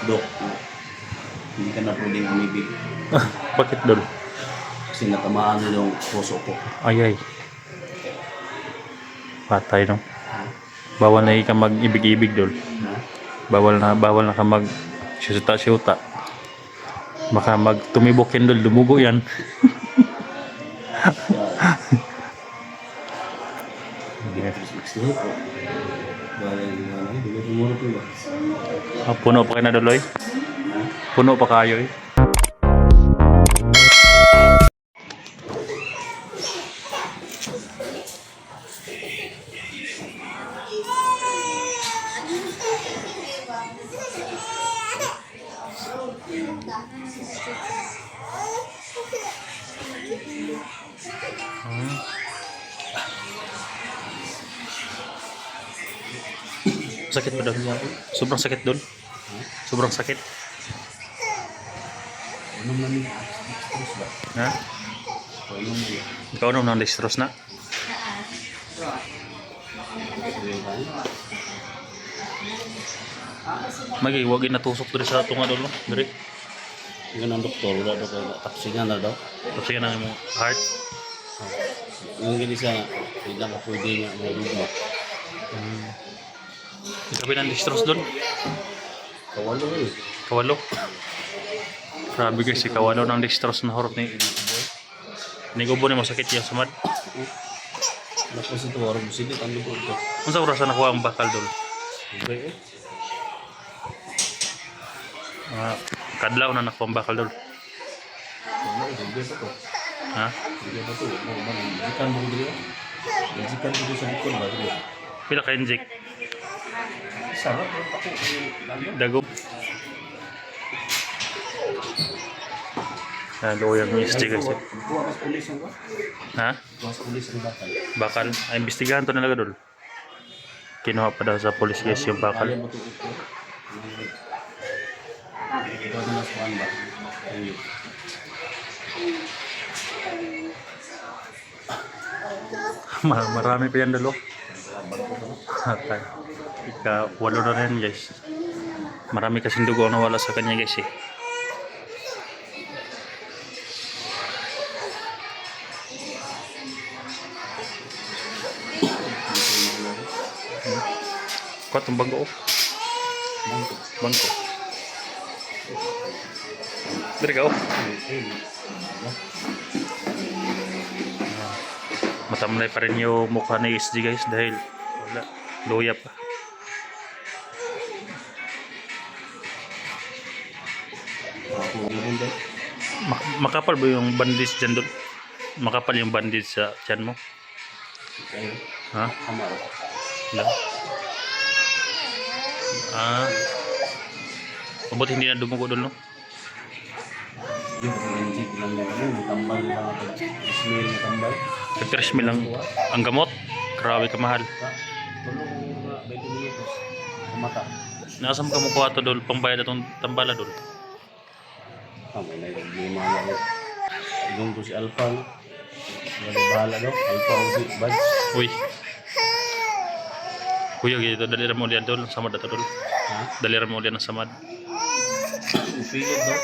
Dok, hindi ka na pwedeng umibig. Bakit dol? Kasi natamaan nyo yung puso ko. Ay. Patay no. Bawal na ka mag-ibig-ibig dol. Ha? Bawal na ka mag syuta. Baka mag tumibok yan dol, dumugo yan. Gusto ko. Dahil hindi ko muna po ba? Puno pa kayo na doloy. Puno pa kayo eh. Sakit ba doon? Sobrang sakit doon? Sobrang sakit? Ano man yung stress ba? Ha? Ano man yun? Ikaw naman ang dextrose na? Wag natusok doon sa tunga doon. Dari. Yun ang doktor, wala daw kayo taksingan na daw. Tapos yan ang imong heart. Yung gini siya, hindi na pwede nga marugma. Ikaw ng dextrose doon? Kawalo eh. Kawalo. Grabe guys, si Kawalo ng dextrose na horot ni Gubo ni masakit yung samad. Tapos ito, warang musilit ang lugo ito. Kung sa oras na nakuha ang bakal doon? Okay eh. Kadlaw na nakuha ang bakal doon. Hindi pa to. Ha? Hindi pa to. Jikan mo dito. Jikan dito sa likod ba? Pila ka inject? Sarap ako. Dago. Loyal ng SG guys. Kuha ka sa pulis ang ba? Ha? Kuha sa pulis ang bakal. Bakal. Ay, imbestigahan to nalaga doon. Kinuha pa daw sa police guys yung bakal. Kaya mo ito ito. Ito na sa ba? Ayun. Marami pa yan dalo. Ika-walo na rin guys. Marami kasing dugo na wala sa kanya guys eh. Kuha itong bangko oh. Bangko. Dari ka oh. Matamlay pa rin yung mukha ni SG guys dahil wala. Luya pa. Makapal ba yung bandage dyan doon? Makapal yung bandage sa tiyan mo? Ha? Wala. Mabuti hindi na dumugo doon no? Yung pag-inject lang yung tambal lang ako. Smell na tambal. 30 mil lang ang gamot. Grabe ka mahal. Tulong mga 20 minutos. Kumata. Nasaan ka mo kuha to doon? Pangbayad atong tambala doon? May naglima na ako. Doon ko si Alpha. No? Wala bahala no? Alpha o si Buds. Uy. Kuya, gitu. Dalira mo ulit doon. Samad na to doon. Ha? Dalira mo ulit ng samad. Upilid no?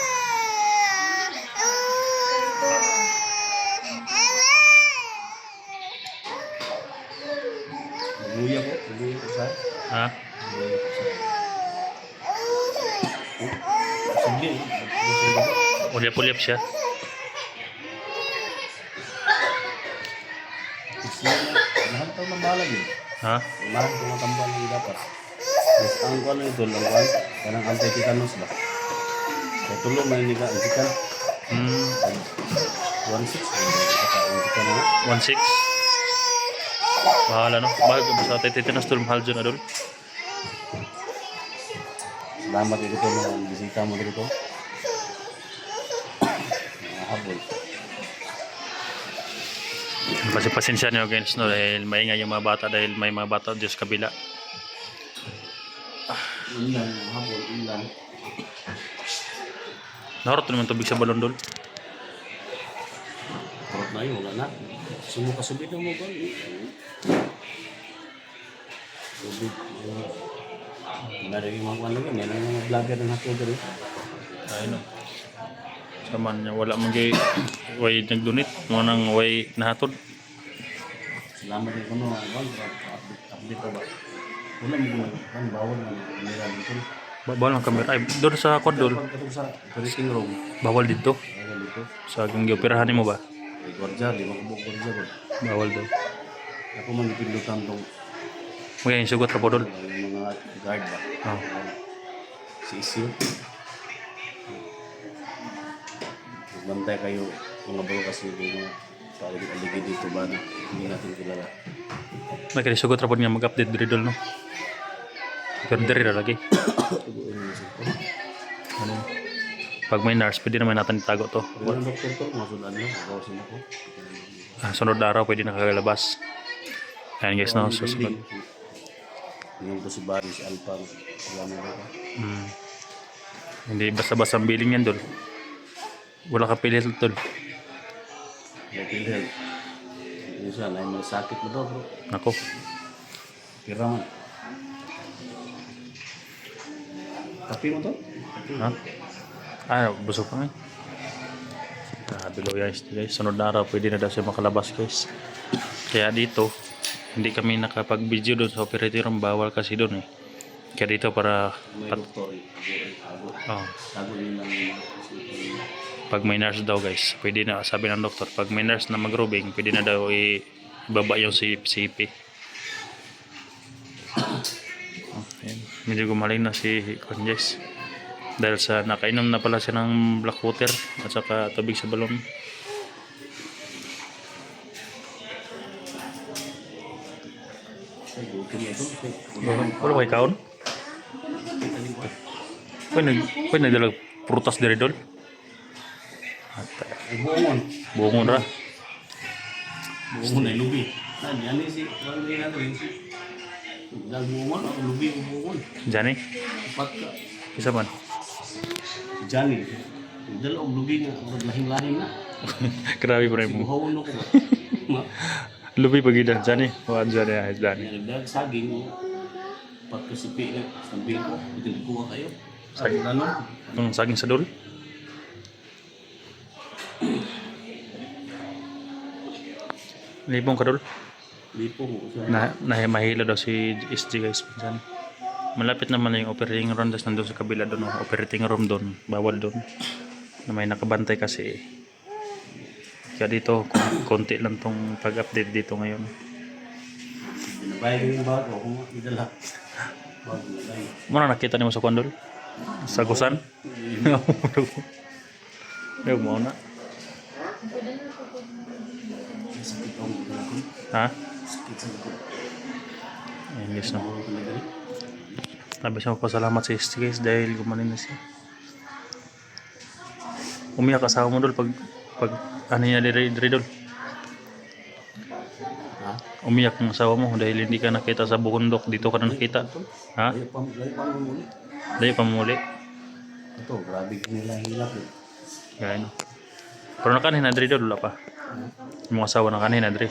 Luya ko sa. Ha? Luya ko sa. Sige. Ulyap-ulyap siya. Lahat tayo mabalag eh. Ha? Lahat ko matambal yung dapat. Yes, ang kuwan na ito, langkuan. Parang anti-tetanus ba? Kaya tulong na yung antikan. 1.6. Antikan na. 1.6. Mahal ano? Mahal ko sa tetanus doon. Mahal dyan na doon. Salamat dito mga bisita mo dito. Habol. Pasensya nyo guys no dahil maingay yung mga bata dahil may mga bata Diyos kabila. Ilan, habol, ilan. Naharot naman tubig sa balon doon. Kurot na yun, wala na. Sumuka subid na mo ba? Subid. Meron yung mga ano yun, yan ang mga vlogger na nato dito. Ayun no. Saman niya, wala man kay way nag-donate. Mo nang way nahatod. Salamat din ko no, update pa ba? Wala mo kung bawal na nila dito. Bawal ang camera. Ay, doon sa kwadol. Pagkatong sa operating room, Bawal dito. bawal dito. Sa kung gioperahan mo ba? Ay, gwardiya, di ba kubog gwardiya ba? Bawal daw. Ako man ipindutan tong Magiging sugot ka po doon. mga guard ba? Oh. Si Isyo. Magbantay kayo mga bro kasi yung mga paligid dito ba na hindi natin kilala. Magiging sugot ra po niya mag-update diri doon no. Pero diri ra lagi. Tuguin mo siya. Ano? Pag may nurse, pwede naman natin itago to. Wala doktor to, masudan na, kawasin ako. Sunod na araw, pwede nakakalabas. Ayan guys, no? Susunod. Yung to si Barry, si Alpang, wala mo ba? Hindi basta-basta ang billing yan, dol. Wala ka pilit, dol. Mental health. Yung siya, na yung sakit mo daw bro. Nako. Pira man. Kapi mo to? Ha? Ah, busog pa nga. Bilo guys, sunod na araw, pwede na daw siya makalabas guys. Kaya dito, hindi kami nakapag-video doon sa operator room, bawal kasi doon eh. Kaya dito para May doktor, tago. oh, Tago yun lang yung pag may nurse daw guys, pwede na, sabi ng doktor, pag may nurse na mag-rubbing, pwede na daw ibaba yung CP. Ayan. Medyo gumaling na si Conjes. Dahil sa nakainom na pala siya ng black water at saka tubig sa balon. Wala kay kaon? Pwede nagdalag prutas diri dol. buongon. Buongon ra. Buongon ay lubi. Yan si, wala rin natin si. Buongon o lubi o buongon. Jani, Apat ka. isa man. Johnny. Dala og lubi nga, lahing-lahing na. Grabe pa rin mo. Buhawon ako ba? Lubi pag ida, Jani. Wa Jani ay Jani. Nagdag saging mo. Pagkasipi na, sabihin ko, itinikuha kayo. Saging. Ano? Ang saging sa dol. Lipong ka dol. Lipo mo. Mahila daw si SG guys. Minsan. Malapit naman na yung operating room, tas nandun sa kabila doon, operating room doon, bawal doon na may nakabantay kasi kaya dito konti lang tong pag-update dito ngayon. Binabayag yung bago kung idala. Bago na lang. Muna nakita niyo sa kondol? Sa gusan? Ayaw mo na. Sakit ang likod. Ha? Sakit sa likod. Ayun guys no. Ako talaga. Labis mo pasalamat sa SG guys dahil gumaling na siya. Umiyak asawa mo dol pag ano niya diri dol. Ha? Umiyak ang asawa mo dahil hindi ka nakita sa bukundok, dito ka na nakita. Ha? Layo pa mo muli. Dahil pamuli. Ito, grabe nila hilap eh. Gaya no. Pero nakanin na diri dol, wala pa. Yung mga asawa nakanin na diri.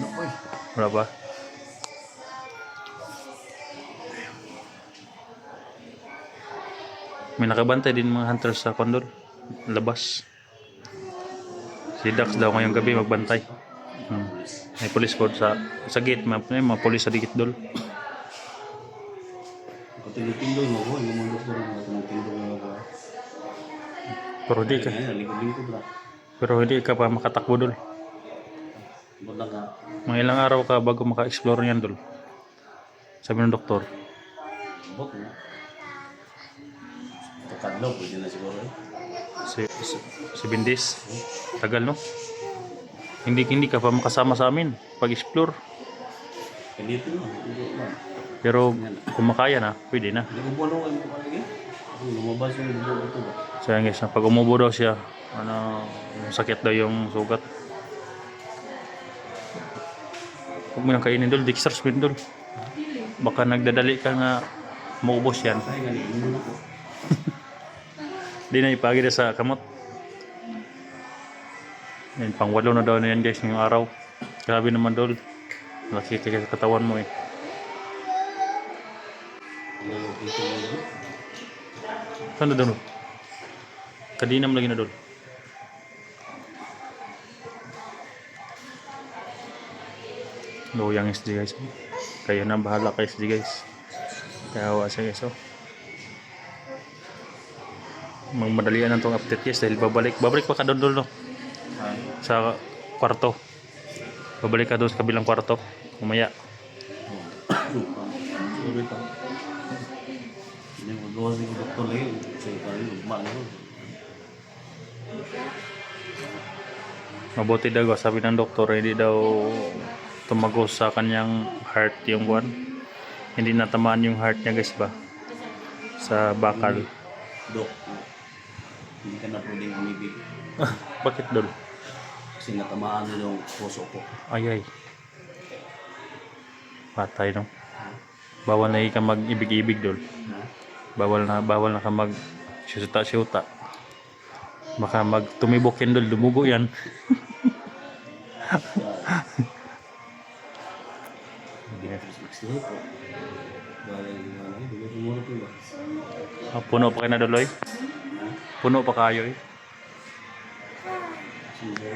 Nakoy. Wala pa. May nakabantay din mga hunters sa kondor. Labas. Si Dax daw ngayong gabi magbantay. May police po sa gate. May mga police sa dikit dol. Katilipindol mo ko, yung mga doktor mo, tumutindol mo ko. Pero hindi ka. Ayun, lingkod-lingkod bra. Pero hindi ka pa makatakbo dol. Bunda ka. Mga ilang araw ka bago maka-explore niyan dol. Sabi ng doktor. Bok na. Kadlaw, pwede na siguro eh. Si Bindis. Tagal no? Hindi ka pa makasama sa amin pag-explore. Kanito na, hindi na. Pero kung makaya na, pwede na. Hindi ko buwan ako yung lagi. Lumabas yung buwan ito ba? So yan guys, pag umubo daw siya, sakit daw yung sugat. Huwag mo nang kainin dol, Dexter's win dol. Baka nagdadali ka nga maubos yan. Ay, ganun, inuman ako. Di na ipagi na sa kamot. Yan, pangwalo na daw na yan guys ngayong araw. Grabe naman dol. Laki ka sa katawan mo eh. Saan na doon? Kadinam lagi na doon. Loyang SD guys. Kayo na bahala kay SD guys. Kaya awa siya guys. Oh. Magmadalian na itong update guys dahil babalik pa ka doon no? Sa kwarto. Babalik ka doon sa kabilang kwarto. Umaya. Sorry pa. Hindi mo gawa sa doktor lagi. Sa parang lugma na yun. Mabuti daw sabi ng doktor hindi daw tumagos sa kanyang heart yung buwan. Hindi natamaan yung heart niya guys ba? Sa bakal. Dok, hindi ka na pwedeng umibig. Bakit doon? Kasi natamaan nyo yung puso ko. Ay. Patay no. Bawal na ka mag-ibig-ibig doon. Ha? Bawal na ka mag syuta. Baka mag tumibok yan doon, dumugo yan. Puno pa kayo na doloy? Puno pa kayo eh. Sige.